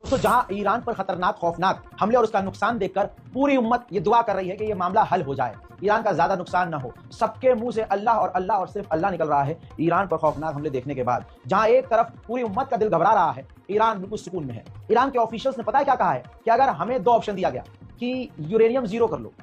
तो जहां ईरान पर खतरनाक खौफनाक हमले और उसका नुकसान देखकर पूरी उम्मत ये दुआ कर रही है कि ये मामला हल हो जाए, ईरान का ज्यादा नुकसान ना हो। सबके मुंह से अल्लाह और सिर्फ अल्लाह निकल रहा है ईरान पर खौफनाक हमले देखने के बाद। जहां एक तरफ पूरी उम्मत का दिल घबरा रहा है, ईरान बिल्कुल सुकून में है। ईरान के ऑफिशियल्स ने पता है क्या कहा है कि अगर हमें दो ऑप्शन दिया गया कि यूरेनियम जीरो कर लो,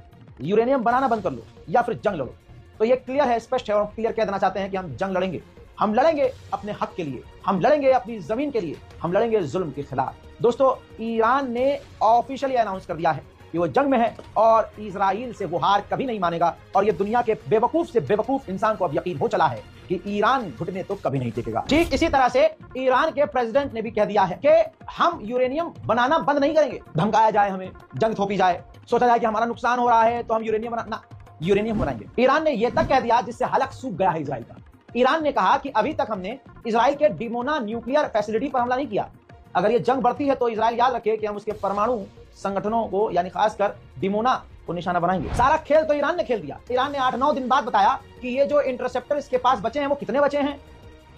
यूरेनियम बनाना बंद कर लो, या फिर जंग लड़ो, तो ये क्लियर है, स्पष्ट है और क्लियर कह देना चाहते हैं कि हम जंग लड़ेंगे। हम लड़ेंगे अपने हक के लिए, हम लड़ेंगे अपनी जमीन के लिए, हम लड़ेंगे जुल्म के खिलाफ। दोस्तों, ईरान ने ऑफिशियली अनाउंस कर दिया है कि वो जंग में है और इजराइल से वो हार कभी नहीं मानेगा। और ये दुनिया के बेवकूफ से बेवकूफ इंसान को अब यकीन हो चला है कि ईरान घुटने तो कभी नहीं टेकेगा। ठीक इसी तरह से ईरान के प्रेसिडेंट ने भी कह दिया है कि हम यूरेनियम बनाना बंद नहीं करेंगे। धमकाया जाए, हमें जंग थोपी जाए, सोचा जाए कि हमारा नुकसान हो रहा है तो हम यूरेनियम बनाएंगे। ईरान ने यह तक कह दिया जिससे हलक सूख गया है इजराइल का। ईरान ने कहा कि अभी तक हमने इजराइल के डिमोना न्यूक्लियर फैसिलिटी पर हमला नहीं किया। अगर ये जंग बढ़ती है तो इजराइल याद रखे कि हम उसके परमाणु संगठनों को, यानी खासकर डिमोना को निशाना बनाएंगे। सारा खेल तो ईरान ने खेल दिया। ईरान ने 8-9 दिन बाद बताया कि ये जो इंटरसेप्टर इसके पास बचे हैं वो कितने बचे हैं,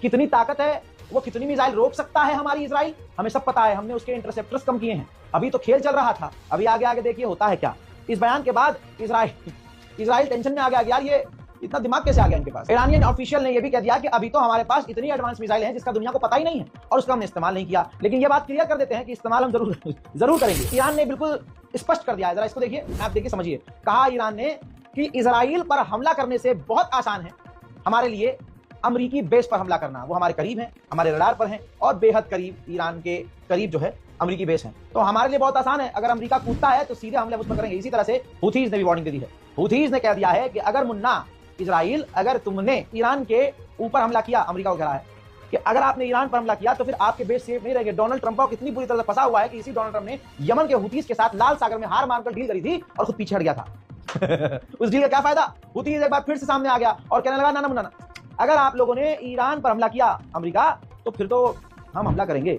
कितनी ताकत है, वो कितनी मिसाइल रोक सकता है हमारी इजराइल, हमें सब पता है। हमने उसके इंटरसेप्टर्स कम किए हैं। अभी तो खेल चल रहा था, अभी आगे आगे देखिए होता है क्या। इस बयान के बाद इजराइल टेंशन में आ गया, यार ये इतना दिमाग कैसे आ गया इनके पास। ईरानियन ऑफिशियल ने यह भी कह दिया कि अभी तो हमारे पास इतनी एडवांस मिसाइल हैं जिसका दुनिया को पता ही नहीं है और उसका हमने इस्तेमाल नहीं किया। लेकिन ये बात क्लियर कर देते हैं कि इस्तेमाल हम जरूर करेंगे। ईरान ने बिल्कुल स्पष्ट कर दिया है, जरा इसको देखिए, आप देखिए, समझिए। कहा ईरान ने कि इजराइल पर हमला करने से बहुत आसान है हमारे लिए अमरीकी बेस पर हमला करना। वो हमारे करीब है, हमारे रडार पर है और बेहद करीब, ईरान के करीब जो है अमरीकी बेस है, तो हमारे लिए बहुत आसान है। अगर अमेरिका कूदता है तो सीधे हमले उस पर करेंगे। इसी तरह से हुथीज ने भी वार्निंग दे दी है। हुथीज ने कह दिया है कि अगर मुन्ना इजराइल, अगर तुमने ईरान के ऊपर हमला किया, अमेरिका को कह रहा है कि अगर आपने ईरान पर हमला किया तो फिर आपके बेस सेफ नहीं रहेंगे। डोनाल्ड ट्रंप को कितनी बुरी तरह से फंसा हुआ है कि इसी डोनाल्ड ट्रंप ने यमन के हुथीज के साथ लाल सागर में हार मारकर डील करी थी और खुद पीछे हट गया था। उस डील का क्या फायदा? हुथीज एक बार फिर से सामने आ गया और कहने लगा, ना मुन्ना, अगर आप लोगों ने ईरान पर हमला किया अमेरिका, तो फिर तो हम हमला करेंगे।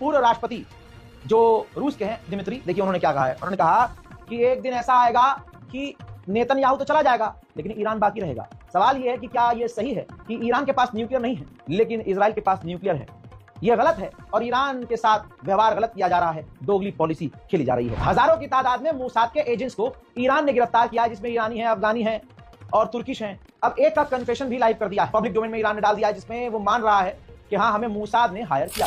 पूर्व राष्ट्रपति जो रूस के हैं, दिमित्री, देखिए उन्होंने क्या कहा है। उन्होंने कहा कि एक दिन ऐसा आएगा कि नेतन्याहू तो चला जाएगा लेकिन ईरान बाकी रहेगा। सवाल यह है कि क्या यह सही है कि ईरान के पास न्यूक्लियर नहीं है लेकिन इजराइल के पास न्यूक्लियर है? यह गलत है और ईरान के साथ व्यवहार गलत किया जा रहा है, दोगली पॉलिसी खेली जा रही है। हजारों की तादाद में मोसाद के एजेंट्स को ईरान ने गिरफ्तार किया, जिसमें ईरानी है, अफगानी है और तुर्किश है। अब एक का कन्फेशन भी लाइव कर दिया है, पब्लिक डोमेन में ईरान ने डाल दिया है, जिसमें वो मान रहा है कि हाँ, हमें मोसाद ने हायर किया।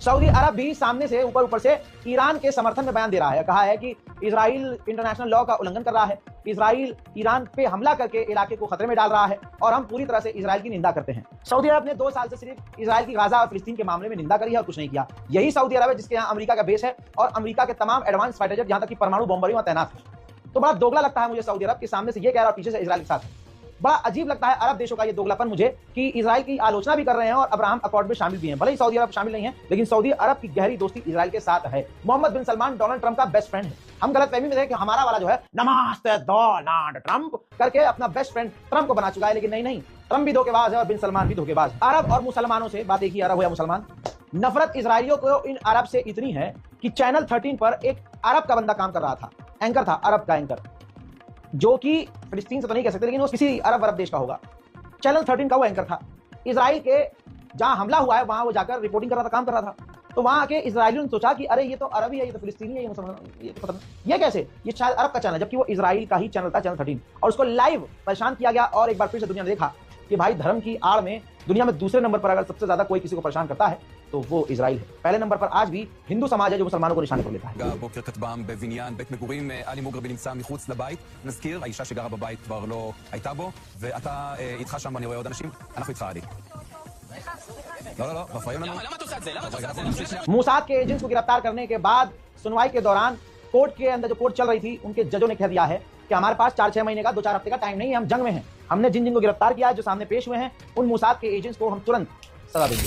सऊदी अरब भी सामने से ऊपर से ईरान के समर्थन में बयान दे रहा है। कहा है कि इजराइल इंटरनेशनल लॉ का उल्लंघन कर रहा है, इजराइल ईरान पे हमला करके इलाके को खतरे में डाल रहा है और हम पूरी तरह से इजराइल की निंदा करते हैं। सऊदी अरब ने 2 साल से सिर्फ इजराइल की गाजा और फिलिस्तीन के मामले में निंदा करी है और कुछ नहीं किया। यही सऊदी अरब है जिसके यहाँ अमेरिका का बेस है और अमेरिका के तमाम एडवांस फाइटर जेट, यहाँ तक कि परमाणु बॉम्बर वहां तैनात है। तो बड़ा दोगला लगता है मुझे सऊदी अरब के सामने से ये कह रहा है और पीछे से इजराइल के साथ। बड़ा अजीब लगता है अरब देशों का ये दोगलापन मुझे कि इजराइल की आलोचना भी कर रहे हैं और अब्राहम अकॉर्ड में शामिल भी हैं। भले ही सऊदी अरब शामिल नहीं है लेकिन सऊदी अरब की गहरी दोस्ती इजराइल के साथ है। मोहम्मद बिन सलमान डोनाल्ड ट्रंप का बेस्ट फ्रेंड है। हम गलतफहमी में थे कि हमारा वाला जो है नमस्ते डोनाल्ड ट्रंप करके अपना बेस्ट फ्रेंड ट्रंप को बना चुका है, लेकिन नहीं, ट्रंप भी धोखेबाज है और बिन सलमान भी धोखेबाज है। अरब और मुसलमानों से, बात एक ही, अरब हो या मुसलमान, नफरत इजराइलियों को इन अरब से इतनी है कि चैनल 13 पर एक अरब का बंदा काम कर रहा था, एंकर था, अरब का एंकर, जो कि फिलिस्तीन से तो नहीं कह सकते लेकिन वो किसी अरब देश का होगा। चैनल 13 का वो एंकर था। इजराइल के जहां हमला हुआ है वहां वो जाकर रिपोर्टिंग कर रहा था, काम कर रहा था। तो वहां आके इजराइलियों ने सोचा कि अरे ये तो अरबी है, ये तो फिलिस्तीनी है, ये मुसलमान, ये तो पता नहीं, ये कैसे, ये शायद अरब का चैनल, जबकि वो इजराइल का ही चैनल था, चैनल 13। और उसको लाइव परेशान किया गया और एक बार फिर से दुनिया ने देखा कि भाई धर्म की आड़ में दुनिया में दूसरे नंबर पर अगर सबसे ज्यादा कोई किसी को परेशान करता है तो वो इजराइल है। पहले नंबर पर आज भी हिंदू समाज है जो मुसलमानों को निशाने पर लेता है। בוקר כטב"ם בבניין בית מגורים, עלי מוגרבי נמצא מחוץ לבית. נזכיר, האישה שגרה בבית כבר לא הייתה בו, ואתה איתך שם, אני רואה עוד אנשים, אנחנו איתך עלי. לא, מפריעים לנו. למה אתה עושה את זה? למה אתה עושה את זה? मोसाद के एजेंट्स को गिरफ्तार करने के बाद सुनवाई के दौरान कोर्ट के अंदर जो कोर्ट चल रही थी, उनके जजों ने कह दिया है कि हमारे पास 4-6 महीने का, 2-4 हफ्ते का टाइम नहीं है, हम जंग में हैं, हमने जिन जिन को गिरफ्तार किया है, जो सामने पेश हुए हैं, उन मोसाद के एजेंट्स को हम तुरंत सजा देंगे.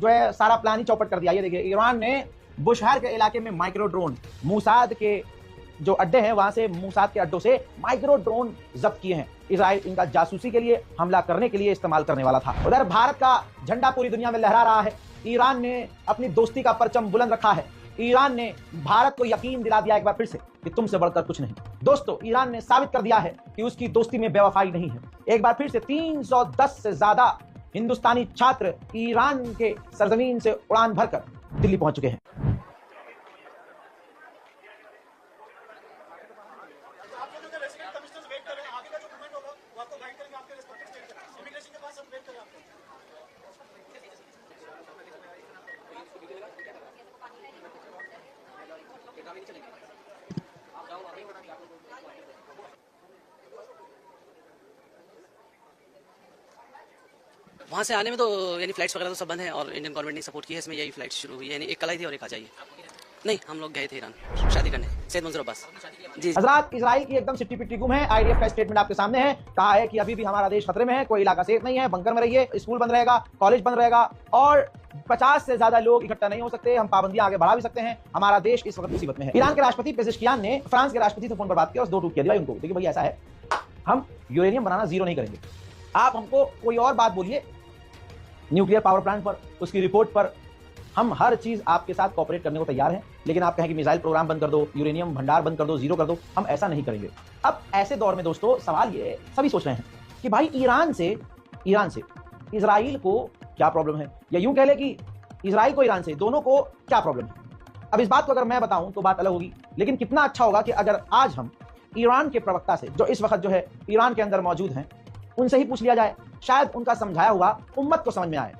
जो है सारा प्लान ही चौपट कर दिया. ये देखिए ईरान ने बुशहर के इलाके में माइक्रो ड्रोन, मूसाद के जो अड्डे हैं वहां से, मूसाद के अड्डों से माइक्रो ड्रोन जब्त किए हैं. इजराइल इनका जासूसी के लिए, हमला करने के लिए इस्तेमाल करने वाला था. उधर भारत का झंडा पूरी दुनिया में लहरा रहा है. ईरान ने अपनी दोस्ती का परचम बुलंद रखा है. ईरान ने भारत को यकीन दिला दिया एक बार फिर से कि तुमसे बढ़कर कुछ नहीं. दोस्तों ईरान ने साबित कर दिया है कि उसकी दोस्ती में बेवफाई नहीं है. एक बार फिर से 310 से ज्यादा हिंदुस्तानी छात्र ईरान के सरजमीन से उड़ान भरकर दिल्ली पहुंच चुके हैं. वहाँ से आने में तो यानी फ्लाइट्स वगैरह तो सब बंद है और इंडियन गवर्नमेंट ने सपोर्ट की है इसमें. यही फ्लाइट शुरू हुई, यानी एक कल आई थी और एक आ जाइए. नहीं, हम लोग गए थे ईरान शादी करने, सैयद मंजूर अब्बास जी. हजरात इजराइल की एकदम सिट्टी पिट्टी गुम है. आईडीएफ का स्टेटमेंट आपके सामने है. कहा है कि अभी भी हमारा देश खतरे में है, कोई इलाका सेफ नहीं है, बंकर में रहिए, स्कूल बंद रहेगा, कॉलेज बंद रहेगा और 50 से ज्यादा लोग इकट्ठा नहीं हो सकते. हम पाबंदियां आगे बढ़ा भी सकते हैं. हमारा देश इस वक्त मुसीबत में है. ईरान के राष्ट्रपति पेजेशकियान ने फ्रांस के राष्ट्रपति से फोन पर बात की और 2 टूट किया भाई उनको. देखिए भाई ऐसा है, हम यूरेनियम बनाना जीरो नहीं करेंगे. आप हमको कोई और बात बोलिए, न्यूक्लियर पावर प्लांट पर, उसकी रिपोर्ट पर, हम हर चीज आपके साथ कोऑपरेट करने को तैयार हैं. लेकिन आप कहें कि मिसाइल प्रोग्राम बंद कर दो, यूरेनियम भंडार बंद कर दो, जीरो कर दो, हम ऐसा नहीं करेंगे. अब ऐसे दौर में दोस्तों सवाल ये सभी सोच रहे हैं कि भाई ईरान से इजराइल को क्या प्रॉब्लम है, या यूं कह ले कि इजराइल को ईरान से, दोनों को क्या प्रॉब्लम है. अब इस बात को अगर मैं बताऊं तो बात अलग होगी, लेकिन कितना अच्छा होगा कि अगर आज हम ईरान के प्रवक्ता से, जो इस वक्त जो है ईरान के अंदर मौजूद हैं, उनसे ही पूछ लिया जाए. शायद उनका समझाया हुआ उम्मत को समझ में आए.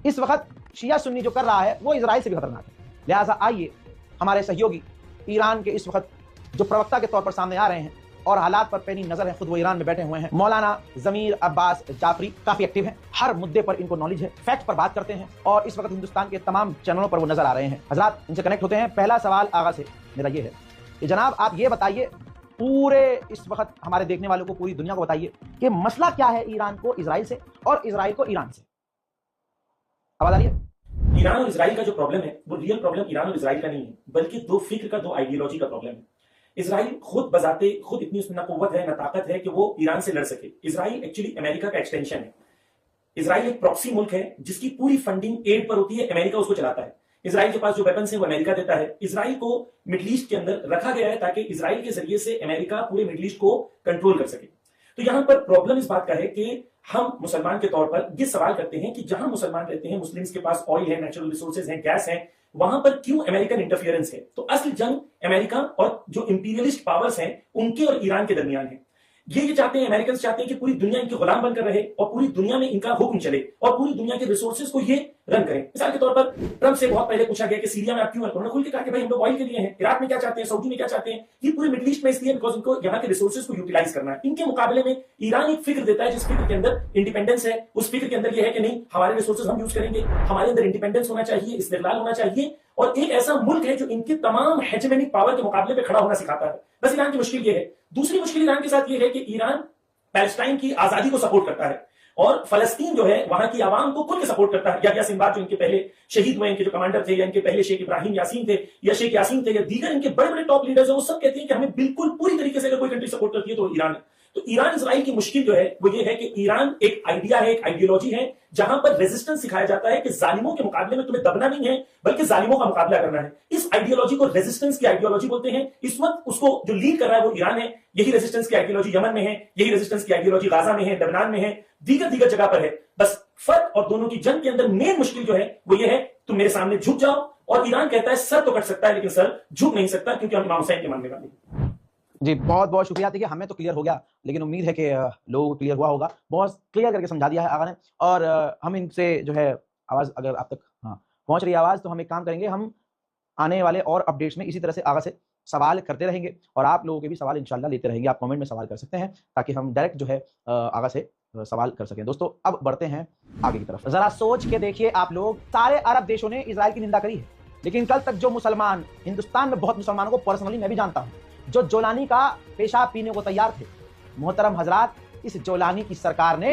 इस वक्त शिया सुन्नी जो कर रहा है वो इजराइल से भी खतरनाक है. लिहाजा आइए हमारे सहयोगी ईरान के इस वक्त जो प्रवक्ता के तौर पर सामने आ रहे हैं और हालात पर पैनी नजर है, खुद वो ईरान में बैठे हुए हैं, मौलाना जमीर अब्बास जाफरी काफी एक्टिव हैं. हर मुद्दे पर इनको नॉलेज है, फैक्ट पर बात करते हैं और इस वक्त हिंदुस्तान के तमाम चैनलों पर वो नजर आ रहे हैं. हजरात इनसे कनेक्ट होते हैं. पहला सवाल आगा से मेरा ये है कि जनाब आप ये बताइए, पूरे इस वक्त हमारे देखने वालों को, पूरी दुनिया को बताइए कि मसला क्या है ईरान को इजराइल से और इजराइल को ईरान से. आवाज आ रही है? ईरान और इजराइल का जो प्रॉब्लम है वो रियल प्रॉब्लम ईरान और इजराइल का नहीं है, बल्कि दो फिक्र का, दो आइडियोलॉजी का प्रॉब्लम है. इजराइल खुद बजाते खुद इतनी उसमें ना कुव्वत है ना ताकत है कि वो ईरान से लड़ सके. इजराइल एक्चुअली अमेरिका का एक्सटेंशन है. इजराइल एक प्रॉक्सी मुल्क है जिसकी पूरी फंडिंग एड पर होती है, अमेरिका उसको चलाता है. इजराइल के पास जो वेपन्स है वो अमेरिका देता है. इजराइल को मिडिल ईस्ट के अंदर रखा गया है ताकि इजराइल के जरिए से अमेरिका पूरे मिडिल ईस्ट को कंट्रोल कर सके. तो यहां पर प्रॉब्लम इस बात का है कि हम मुसलमान के तौर पर ये सवाल करते हैं कि जहां मुसलमान रहते हैं, मुस्लिम्स के पास ऑयल है, नेचुरल रिसोर्सेज हैं, गैस है, वहां पर क्यों अमेरिकन इंटरफियरेंस है. तो असल जंग अमेरिका और जो इंपीरियलिस्ट पावर्स हैं उनके और ईरान के दरमियान है. ये चाहते हैं, अमेरिकन चाहते हैं कि पूरी दुनिया इनके गुलाम बनकर रहे और पूरी दुनिया में इनका हुक्म चले और पूरी दुनिया के रिसोर्सेज को ये रन करें. मिसाल के तौर पर ट्रंप से बहुत पहले पूछा गया कि सीरिया में आप क्यों हैं, उन्होंने खुल के कहा कि भाई हम लोग ऑयल के लिए हैं. इराक में क्या चाहते हैं, सऊदी में क्या चाहते हैं, ये पूरे मिडिल ईस्ट में इसलिए बिकॉज इनको यहाँ के रिसोर्सेज को यूटिलाइज करना है. इनके मुकाबले में ईरान एक फिक्र देता है जिस फिक्र के अंदर इंडिपेंडेंस है. उस फिक्र के अंदर यह है कि नहीं, हमारे रिसोर्सेज हम यूज करेंगे, हमारे अंदर इंडिपेंडेंस होना चाहिए, इस्तेकलाल होना चाहिए और एक ऐसा मुल्क है जो इनके तमाम हेजेमोनिक पावर के मुकाबले में खड़ा होना सिखाता है. बस ईरान की मुश्किल ये है. दूसरी मुश्किल ईरान के साथ ये है कि ईरान पैलेस्टाइन की आजादी को सपोर्ट करता है और फलस्तीन जो है वहां की आवाम को खुल के सपोर्ट करता है. या सिंबाद जो इनके पहले शहीद हुए, इनके जो कमांडर थे, या इनके पहले शेख इब्राहिम यासीन थे, या शेख यासीन थे, या दीगर इनके बड़े बड़े टॉप लीडर्स हैं, वो सब कहते हैं कि हमें बिल्कुल पूरी तरीके से अगर कोई कंट्री सपोर्ट करती है तो ईरान है. तो ईरान इजराइल की मुश्किल जो है वो ये है कि ईरान एक आइडिया है, एक आइडियोलॉजी है जहां पर रेजिस्टेंस सिखाया जाता है कि जालिमों के मुकाबले में तुम्हें दबना नहीं है बल्कि जालिमों का मुकाबला करना है. इस आइडियोलॉजी को रेजिस्टेंस की आइडियोलॉजी बोलते हैं. इस वक्त उसको जो लीड कर रहा है वो ईरान है. यही रेजिस्टेंस की आइडियोलॉजी यमन में है, यही रेजिस्टेंस की आइडियोलॉजी गाजा में है, लेबनान में है, दीगर जगह पर है. बस फर्क और दोनों की जंग के अंदर मेन मुश्किल जो है वो ये है तुम मेरे सामने झुक जाओ. और ईरान कहता है सर तो कट सकता है लेकिन सर झुक नहीं सकता क्योंकि हम इमाम हुसैन के मानने वाले. जी बहुत बहुत शुक्रिया. देखिए हमें तो क्लियर हो गया, लेकिन उम्मीद है कि लोगों को क्लियर हुआ होगा. बहुत क्लियर करके समझा दिया है आगा ने और हम इनसे जो है आवाज़ अगर आप तक पहुंच रही है आवाज़, तो हम एक काम करेंगे, हम आने वाले और अपडेट्स में इसी तरह से आगे से सवाल करते रहेंगे और आप लोगों के भी सवाल इंशाल्लाह लेते रहेंगे। आप कमेंट में सवाल कर सकते हैं ताकि हम डायरेक्ट जो है आगे से सवाल कर सकें। दोस्तों अब बढ़ते हैं आगे की तरफ। जरा सोच के देखिए आप लोग, सारे अरब देशों ने इजराइल की निंदा करी है, लेकिन कल तक जो मुसलमान, हिंदुस्तान में बहुत मुसलमानों को पर्सनली मैं भी जानता हूं, जो जोलानी का पेशाब पीने को तैयार थे, मोहतरम हजरात, इस जोलानी की सरकार ने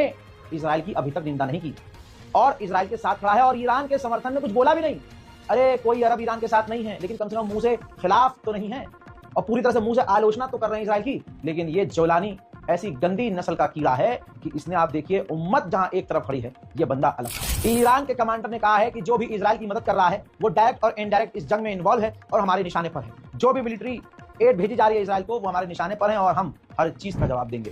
इजराइल की अभी तक निंदा नहीं की और इजराइल के साथ खड़ा है और ईरान के समर्थन में कुछ बोला भी नहीं। अरे कोई अरब ईरान के साथ नहीं है, लेकिन कम से कम मुंह से खिलाफ तो नहीं है और पूरी तरह से मुंह से आलोचना तो कर रहे हैं इजराइल की। लेकिन ये जोलानी ऐसी गंदी नस्ल का कीड़ा है कि इसने, आप देखिए, उम्मत जहां एक तरफ खड़ी है, ये बंदा अलग है। ईरान के कमांडर ने कहा है कि जो भी इजराइल की मदद कर रहा है वो डायरेक्ट और इनडायरेक्ट इस जंग में इन्वॉल्व है और हमारे निशाने पर है। जो भी मिलिट्री एड भेजी जा रही है इजराइल को, वो हमारे निशाने पर है और हम हर चीज का जवाब देंगे।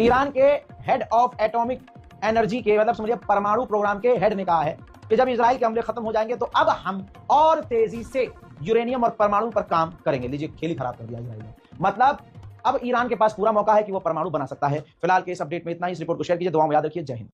ईरान के हेड ऑफ एटॉमिक एनर्जी के, मतलब समझिए परमाणु प्रोग्राम के हेड ने कहा है कि जब इजराइल के हमले खत्म हो जाएंगे तो अब हम और तेजी से यूरेनियम और परमाणु पर काम करेंगे। लीजिए, खेल ही खराब कर दिया इजराइल ने। मतलब अब ईरान के पास पूरा मौका है कि वो परमाणु बना सकता है। फिलहाल के इस अपडेट में इतना ही। इस रिपोर्ट को शेयर कीजिए, दुआओं में याद रखिए। जय हिंद।